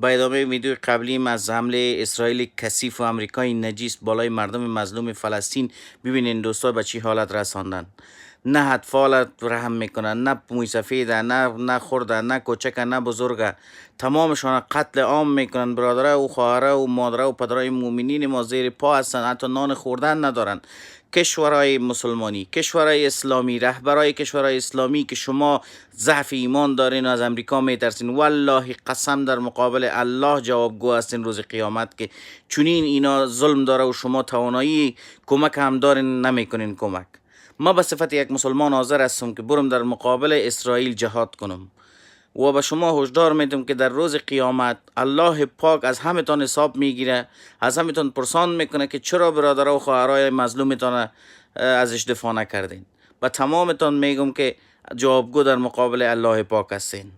با ادامه ویدیو قبلیم از حمله اسرائیل کثیف و آمریکای نجیس بالای مردم مظلوم فلسطین ببینین دوستا به چی حالت رساندن. نه اطفال رحم میکنن، نه موی سفیده، نه خورده، نه کوچکه، نه بزرگه، تمامشان قتل عام میکنن. برادره و خواهره و مادره و پدرای مومنین ما زیر پا هستن، حتی نان خوردن ندارن. کشورهای مسلمانی، کشورهای اسلامی، رهبرای کشورهای اسلامی که شما ضعف ایمان دارین و از امریکا میترسین، والله قسم در مقابل الله جوابگو هستین روز قیامت که چونین اینا ظلم داره و شما توانایی کمک هم دارین نمیکنین کمک. ما به صفت یک مسلمان حاضر هستم که برم در مقابل اسرائیل جهاد کنم و به شما هشدار میدم که در روز قیامت الله پاک از همتان حساب میگیره، از همتان پرسان میکنه که چرا برادر و خواهرای مظلومتان ازش دفاع نکردین. و تمامتان میگم که جوابگو در مقابل الله پاک هستین.